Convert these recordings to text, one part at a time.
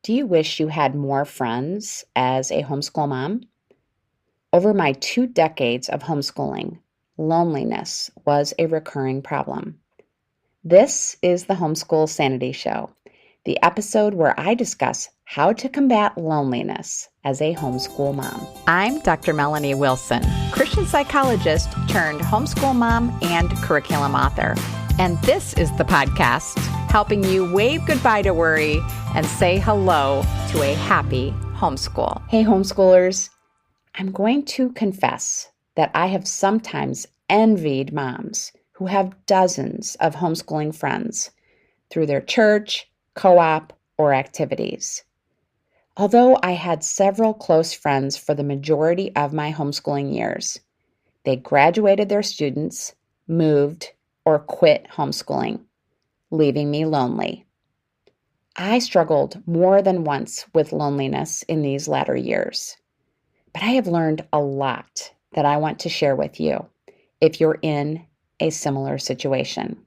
Do you wish you had more friends as a homeschool mom? Over my 2 decades of homeschooling, loneliness was a recurring problem. This is the Homeschool Sanity Show, the episode where I discuss how to combat loneliness as a homeschool mom. I'm Dr. Melanie Wilson, Christian psychologist turned homeschool mom and curriculum author. And this is the podcast helping you wave goodbye to worry and say hello to a happy homeschool. Hey, homeschoolers. I'm going to confess that I have sometimes envied moms who have dozens of homeschooling friends through their church, co-op, or activities. Although I had several close friends for the majority of my homeschooling years, they graduated their students, moved, or quit homeschooling, leaving me lonely. I struggled more than once with loneliness in these latter years, but I have learned a lot that I want to share with you if you're in a similar situation.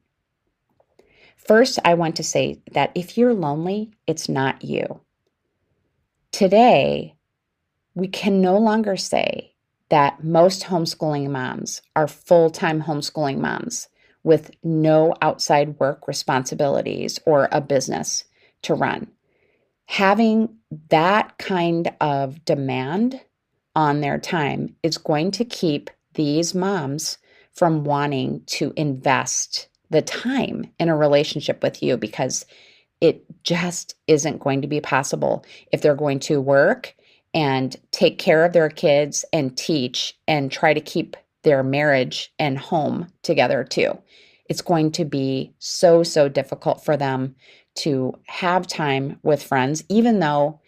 First, I want to say that if you're lonely, it's not you. Today, we can no longer say that most homeschooling moms are full-time homeschooling moms with no outside work responsibilities or a business to run. Having that kind of demand on their time is going to keep these moms from wanting to invest the time in a relationship with you because it just isn't going to be possible if they're going to work and take care of their kids and teach and try to keep their marriage and home together too. It's going to be so difficult for them to have time with friends, even though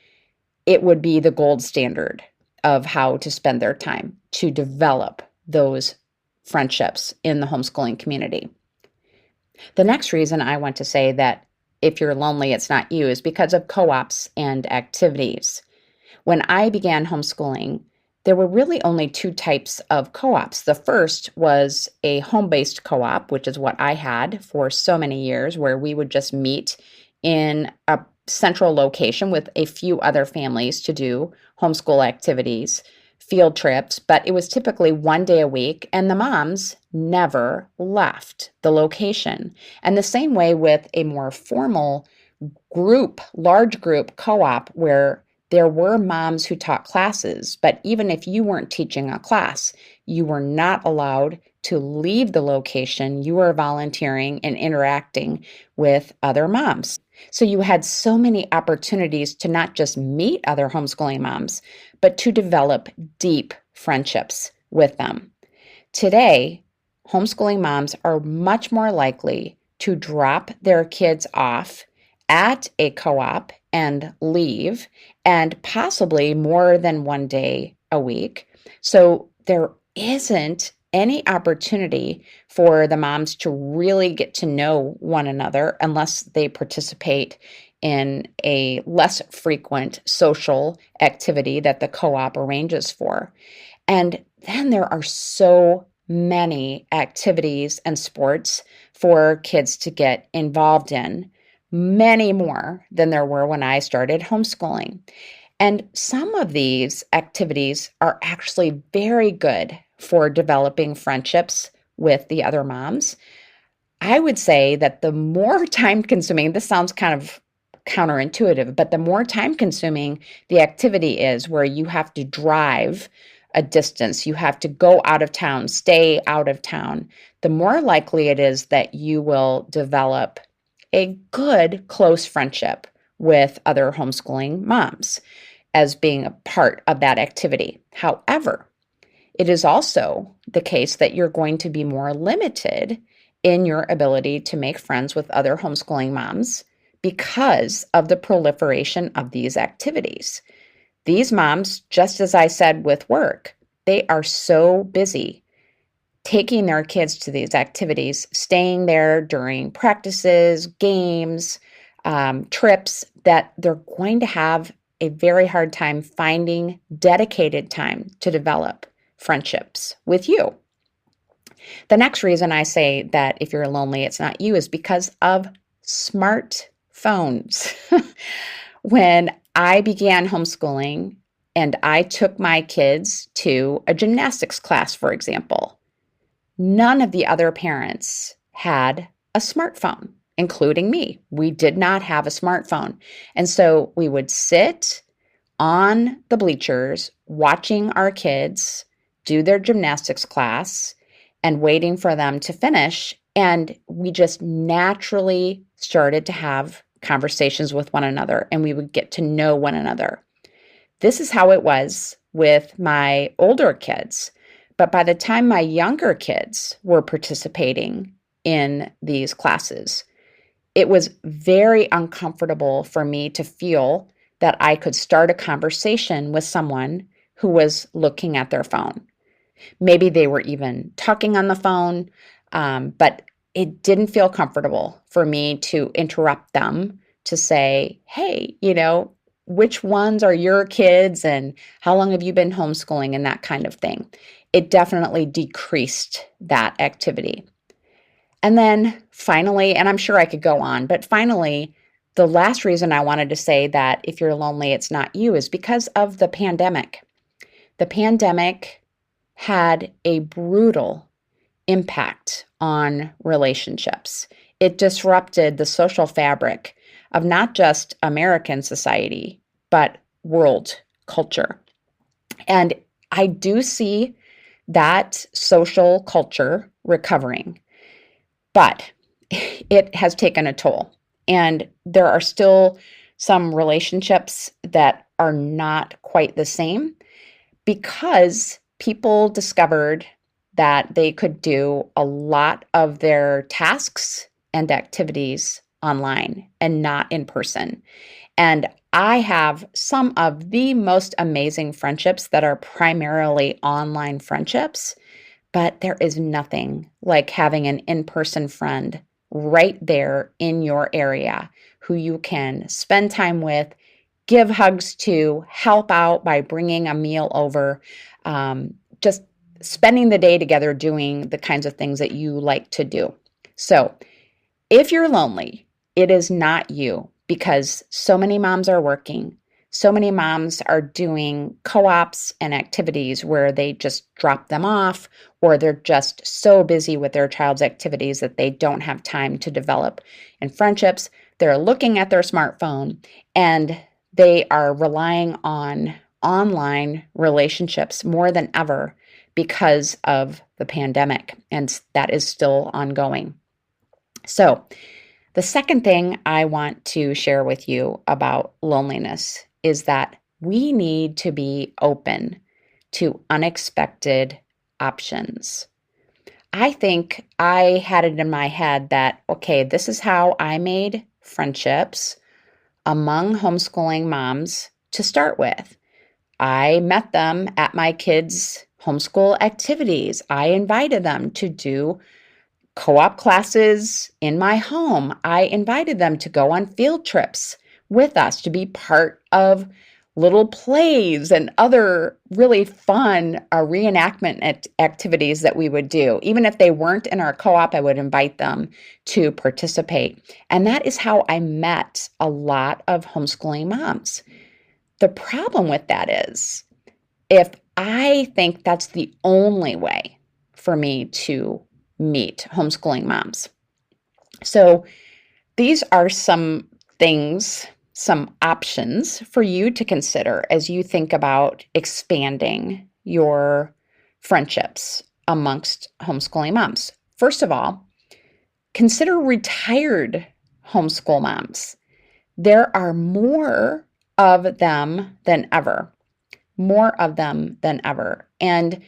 it would be the gold standard of how to spend their time to develop those friendships in the homeschooling community. The next reason I want to say that if you're lonely, it's not you is because of co-ops and activities. When I began homeschooling, there were really only two types of co-ops. The first was a home-based co-op, which is what I had for so many years, where we would just meet in a central location with a few other families to do homeschool activities, field trips, but it was typically one day a week, and the moms never left the location. And the same way with a more formal group, large group co-op where there were moms who taught classes, but even if you weren't teaching a class, you were not allowed to leave the location. You were volunteering and interacting with other moms. So you had so many opportunities to not just meet other homeschooling moms, but to develop deep friendships with them. Today, homeschooling moms are much more likely to drop their kids off at a co-op and leave, and possibly more than one day a week. So there isn't any opportunity for the moms to really get to know one another unless they participate in a less frequent social activity that the co-op arranges for. And then there are so many activities and sports for kids to get involved in, many more than there were when I started homeschooling. And some of these activities are actually very good for developing friendships with the other moms. I would say that the more time-consuming, this sounds kind of counterintuitive, but the more time-consuming the activity is where you have to drive a distance, you have to go out of town, stay out of town, the more likely it is that you will develop a good, close friendship with other homeschooling moms as being a part of that activity. However, it is also the case that you're going to be more limited in your ability to make friends with other homeschooling moms because of the proliferation of these activities. These moms, just as I said with work, they are so busy taking their kids to these activities, staying there during practices, games, trips, that they're going to have a very hard time finding dedicated time to develop friendships with you. The next reason I say that if you're lonely, it's not you is because of smartphones. when I began homeschooling and I took my kids to a gymnastics class, for example, none of the other parents had a smartphone, including me. We did not have a smartphone. And so we would sit on the bleachers watching our kids do their gymnastics class and waiting for them to finish. And we just naturally started to have conversations with one another, and we would get to know one another. This is how it was with my older kids. But by the time my younger kids were participating in these classes, it was very uncomfortable for me to feel that I could start a conversation with someone who was looking at their phone. Maybe they were even talking on the phone, but it didn't feel comfortable for me to interrupt them to say, hey, which ones are your kids and how long have you been homeschooling and that kind of thing. It definitely decreased that activity. And then finally, and I'm sure I could go on, but finally, the last reason I wanted to say that if you're lonely, it's not you is because of the pandemic. The pandemic had a brutal impact on relationships. It disrupted the social fabric of not just American society, but world culture. And I do see that social culture recovering, but it has taken a toll. And there are still some relationships that are not quite the same because people discovered that they could do a lot of their tasks and activities online and not in person. And I have some of the most amazing friendships that are primarily online friendships, but there is nothing like having an in-person friend right there in your area who you can spend time with, give hugs to, help out by bringing a meal over, just spending the day together doing the kinds of things that you like to do. So if you're lonely, it is not you because so many moms are working. So many moms are doing co-ops and activities where they just drop them off, or they're just so busy with their child's activities that they don't have time to develop in friendships. They're looking at their smartphone and they are relying on online relationships more than ever because of the pandemic, and that is still ongoing. So, the second thing I want to share with you about loneliness is that we need to be open to unexpected options. I think I had it in my head that, okay, this is how I made friendships among homeschooling moms to start with. I met them at my kids' homeschool activities. I invited them to do co-op classes in my home. I invited them to go on field trips with us, to be part of little plays and other really fun reenactment activities that we would do. Even if they weren't in our co-op, I would invite them to participate. And that is how I met a lot of homeschooling moms. The problem with that is, if I think that's the only way for me to meet homeschooling moms. So these are some things, some options for you to consider as you think about expanding your friendships amongst homeschooling moms. First of all, consider retired homeschool moms. There are more of them than ever, and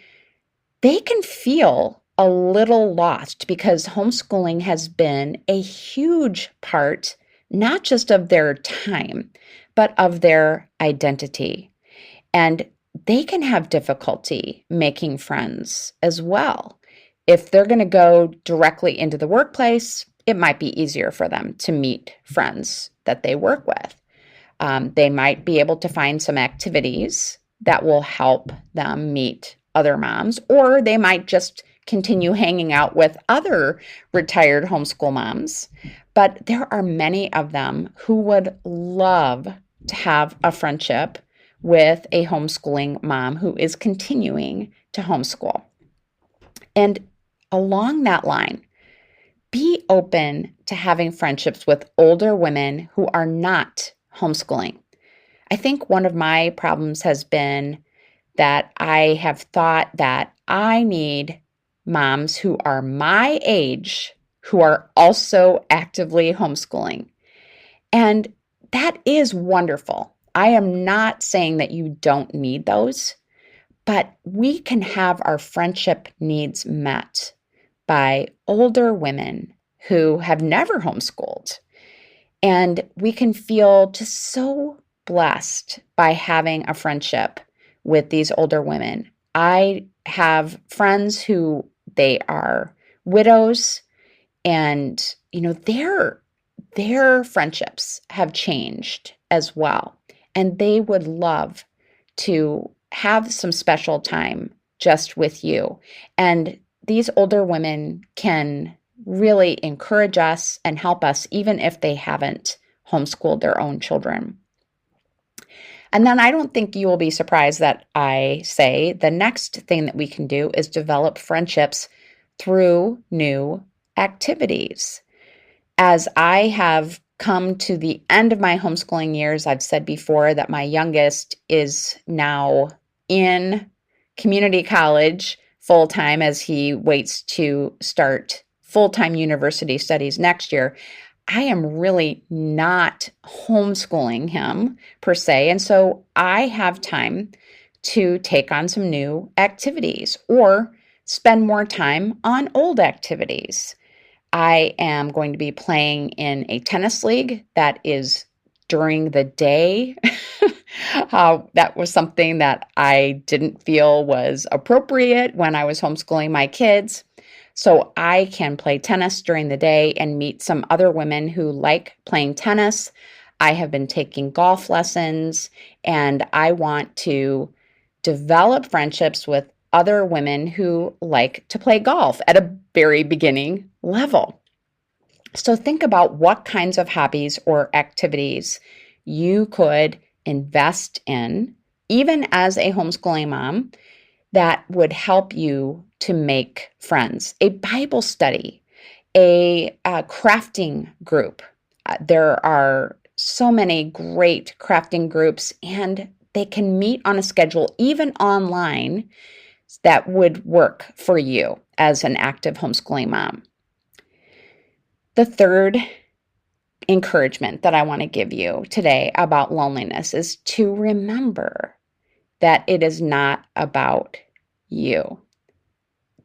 they can feel a little lost because homeschooling has been a huge part, not just of their time, but of their identity. And they can have difficulty making friends as well. If they're going to go directly into the workplace, it might be easier for them to meet friends that they work with. They might be able to find some activities that will help them meet other moms, or they might just continue hanging out with other retired homeschool moms. But there are many of them who would love to have a friendship with a homeschooling mom who is continuing to homeschool. And along that line, be open to having friendships with older women who are not homeschooling. I think one of my problems has been that I have thought that I need moms who are my age who are also actively homeschooling. And that is wonderful. I am not saying that you don't need those, but we can have our friendship needs met by older women who have never homeschooled. And we can feel just so blessed by having a friendship with these older women. I have friends who they are widows, and their friendships have changed as well. And they would love to have some special time just with you. And these older women can really encourage us and help us, even if they haven't homeschooled their own children. And then I don't think you will be surprised that I say the next thing that we can do is develop friendships through new activities. As I have come to the end of my homeschooling years, I've said before that my youngest is now in community college full-time as he waits to start full-time university studies next year. I am really not homeschooling him per se. And so I have time to take on some new activities or spend more time on old activities. I am going to be playing in a tennis league that is during the day. That was something that I didn't feel was appropriate when I was homeschooling my kids. So I can play tennis during the day and meet some other women who like playing tennis. I have been taking golf lessons, and I want to develop friendships with other women who like to play golf at a very beginning level. So think about what kinds of hobbies or activities you could invest in, even as a homeschooling mom, that would help you to make friends. A Bible study, a crafting group. There are so many great crafting groups, and they can meet on a schedule, even online, that would work for you as an active homeschooling mom. The third encouragement that I want to give you today about loneliness is to remember that it is not about you.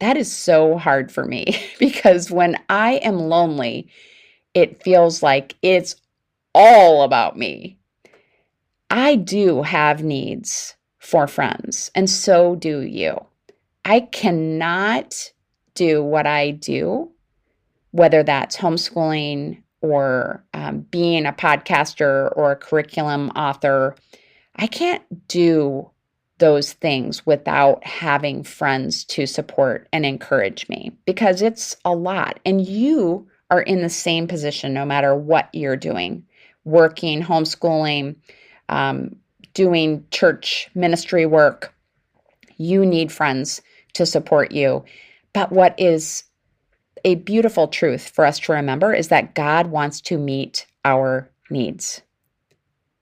That is so hard for me because when I am lonely, it feels like it's all about me. I do have needs for friends, and so do you. I cannot do what I do, whether that's homeschooling or being a podcaster or a curriculum author. I can't do those things without having friends to support and encourage me because it's a lot. And you are in the same position no matter what you're doing, working, homeschooling, doing church ministry work. You need friends to support you. But what is a beautiful truth for us to remember is that God wants to meet our needs.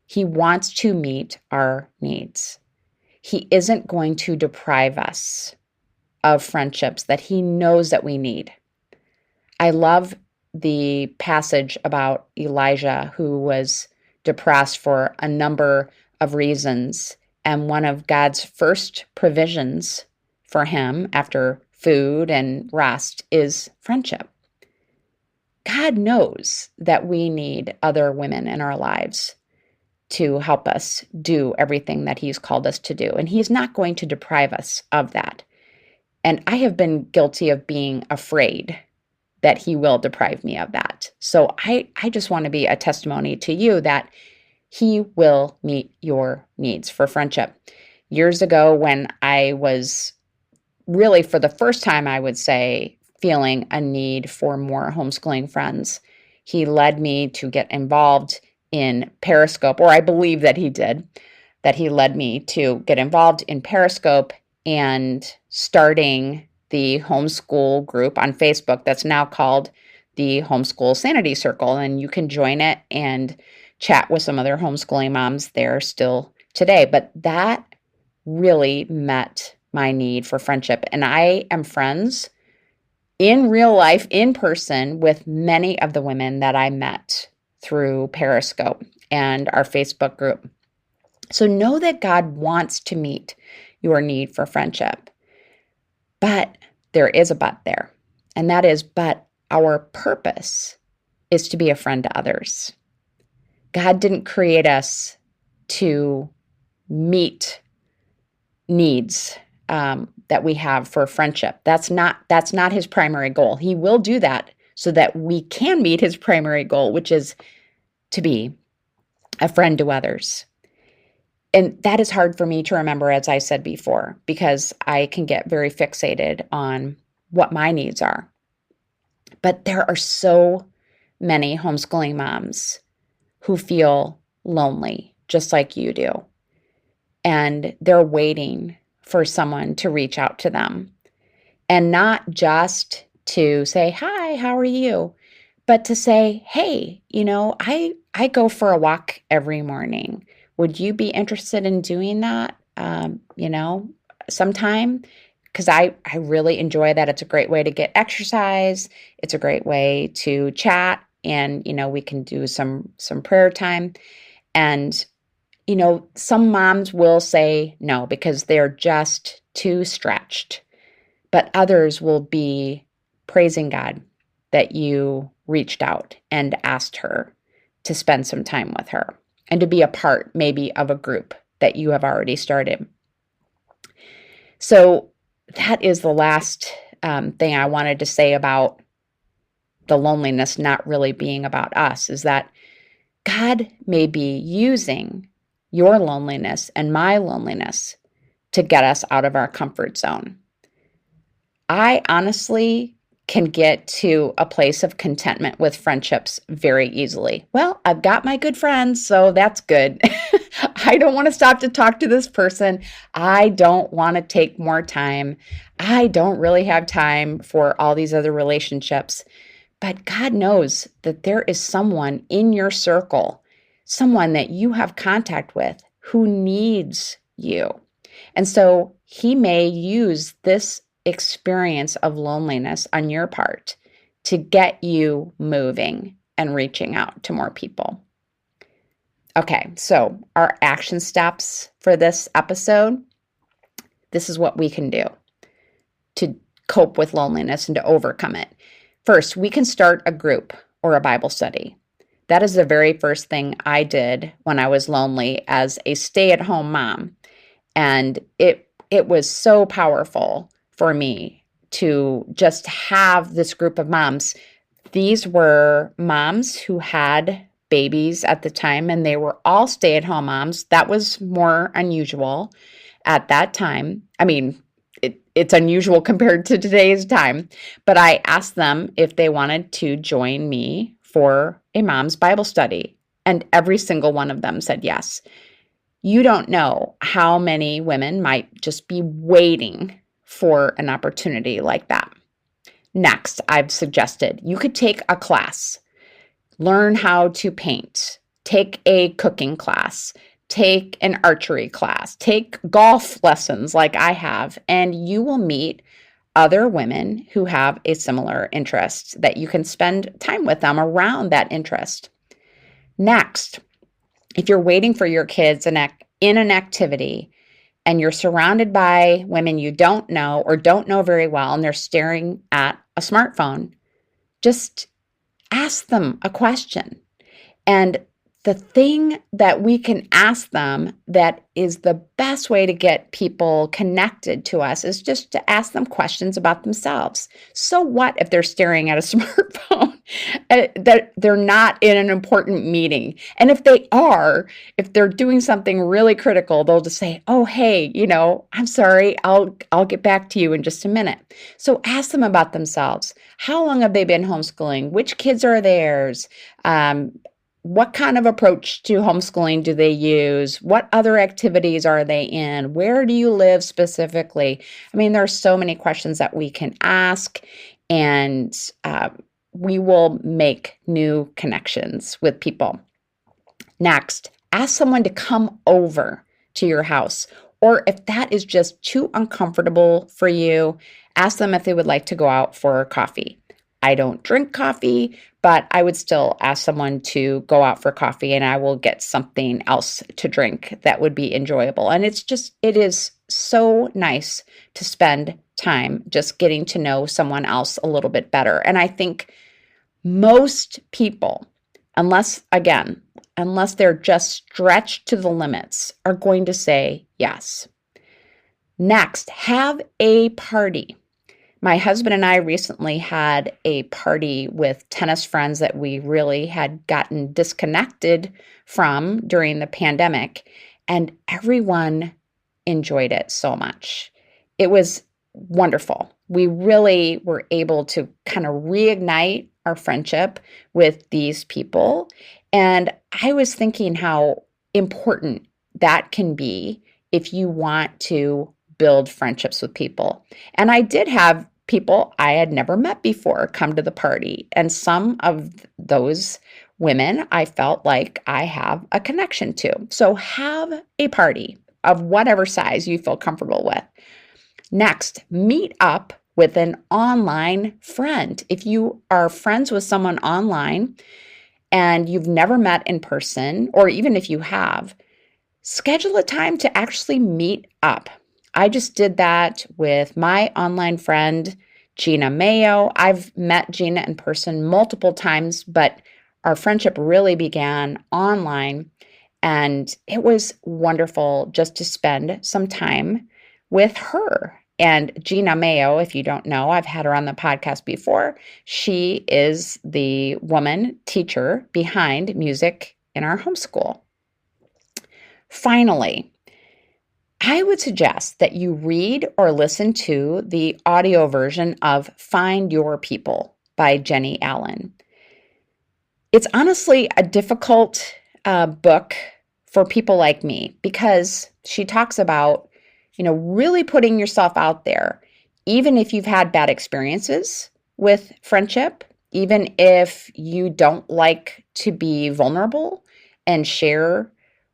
He wants to meet our needs. He isn't going to deprive us of friendships that he knows that we need. I love the passage about Elijah, who was depressed for a number of reasons. And one of God's first provisions for him after food and rest is friendship. God knows that we need other women in our lives to help us do everything that he's called us to do. And he's not going to deprive us of that. And I have been guilty of being afraid that he will deprive me of that. So I just want to be a testimony to you that he will meet your needs for friendship. Years ago, when I was really, for the first time, I would say, feeling a need for more homeschooling friends, he led me to get involved in Periscope, or I believe that he did, that he led me to get involved in Periscope and starting the homeschool group on Facebook that's now called the Homeschool Sanity Circle. And you can join it and chat with some other homeschooling moms there still today. But that really met my need for friendship. And I am friends in real life, in person, with many of the women that I met through Periscope and our Facebook group. So know that God wants to meet your need for friendship. But there is a but there. And that is, but our purpose is to be a friend to others. God didn't create us to meet needs that we have for friendship. That's not his primary goal. He will do that so that we can meet his primary goal, which is to be a friend to others. And that is hard for me to remember, as I said before, because I can get very fixated on what my needs are. But there are so many homeschooling moms who feel lonely, just like you do. And they're waiting for someone to reach out to them. And not just to say, hi, how are you? But to say, hey, I go for a walk every morning. Would you be interested in doing that, sometime? Because I really enjoy that. It's a great way to get exercise. It's a great way to chat. And, we can do some prayer time. And, some moms will say no because they're just too stretched. But others will be praising God that you reached out and asked her to spend some time with her and to be a part maybe of a group that you have already started. So that is the last thing I wanted to say about the loneliness not really being about us, is that God may be using your loneliness and my loneliness to get us out of our comfort zone. I honestly can get to a place of contentment with friendships very easily. Well, I've got my good friends, so that's good. I don't want to stop to talk to this person. I don't want to take more time. I don't really have time for all these other relationships. But God knows that there is someone in your circle, someone that you have contact with who needs you. And so he may use this experience of loneliness on your part to get you moving and reaching out to more people. Okay, so our action steps for this episode, this is what we can do to cope with loneliness and to overcome it. First, we can start a group or a Bible study. That is the very first thing I did when I was lonely as a stay-at-home mom. And it was so powerful for me to just have this group of moms. These were moms who had babies at the time, and they were all stay-at-home moms. That was more unusual at that time. I mean, it's unusual compared to today's time, but I asked them if they wanted to join me for a mom's Bible study, and every single one of them said yes. You don't know how many women might just be waiting for an opportunity like that. Next, I've suggested you could take a class, learn how to paint, take a cooking class, take an archery class, take golf lessons like I have, and you will meet other women who have a similar interest that you can spend time with them around that interest. Next, if you're waiting for your kids in an activity and you're surrounded by women you don't know or don't know very well and they're staring at a smartphone, just ask them a question. And the thing that we can ask them that is the best way to get people connected to us is just to ask them questions about themselves. So what if they're staring at a smartphone? That they're not in an important meeting. And if they are, if they're doing something really critical, they'll just say, oh, hey, I'm sorry, I'll get back to you in just a minute. So ask them about themselves. How long have they been homeschooling? Which kids are theirs? what kind of approach to homeschooling do they use? What other activities are they in? Where do you live specifically? I mean, there are so many questions that we can ask, and we will make new connections with people. Next, ask someone to come over to your house. Or if that is just too uncomfortable for you, ask them if they would like to go out for coffee. I don't drink coffee, but I would still ask someone to go out for coffee, and I will get something else to drink that would be enjoyable. And it is so nice to spend time just getting to know someone else a little bit better. And I think most people, unless they're just stretched to the limits, are going to say yes. Next, have a party. My husband and I recently had a party with tennis friends that we really had gotten disconnected from during the pandemic, and everyone enjoyed it so much. It was wonderful. We really were able to kind of reignite our friendship with these people. And I was thinking how important that can be if you want to build friendships with people. And I did have people I had never met before come to the party. And some of those women I felt like I have a connection to. So have a party of whatever size you feel comfortable with. Next, meet up with an online friend. If you are friends with someone online and you've never met in person, or even if you have, schedule a time to actually meet up. I just did that with my online friend, Gina Mayo. I've met Gina in person multiple times, but our friendship really began online, and it was wonderful just to spend some time with her. And Gina Mayo, if you don't know, I've had her on the podcast before. She is the woman teacher behind music in our homeschool. Finally, I would suggest that you read or listen to the audio version of Find Your People by Jenny Allen. It's honestly a difficult book for people like me because she talks about, really putting yourself out there, even if you've had bad experiences with friendship, even if you don't like to be vulnerable and share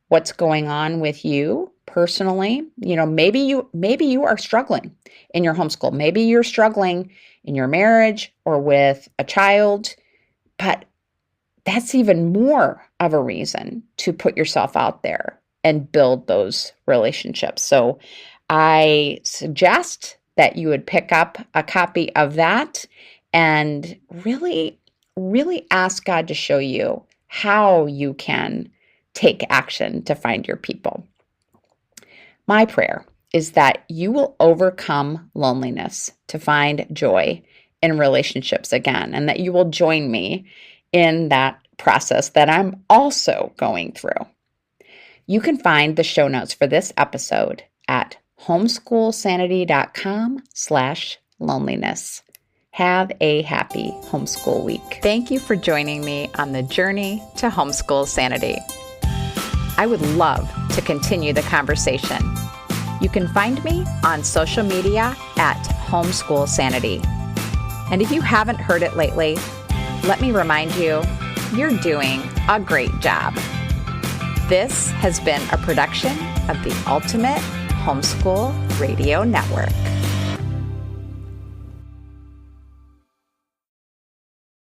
what's going on with you personally. Maybe you are struggling in your homeschool. Maybe you're struggling in your marriage or with a child, but that's even more of a reason to put yourself out there and build those relationships. So I suggest that you would pick up a copy of that and really, really ask God to show you how you can take action to find your people. My prayer is that you will overcome loneliness to find joy in relationships again, and that you will join me in that process that I'm also going through. You can find the show notes for this episode at homeschoolsanity.com/loneliness. Have a happy homeschool week. Thank you for joining me on the journey to homeschool sanity. I would love to continue the conversation. You can find me on social media at Homeschool Sanity. And if you haven't heard it lately, let me remind you, you're doing a great job. This has been a production of the Ultimate Homeschool Radio Network.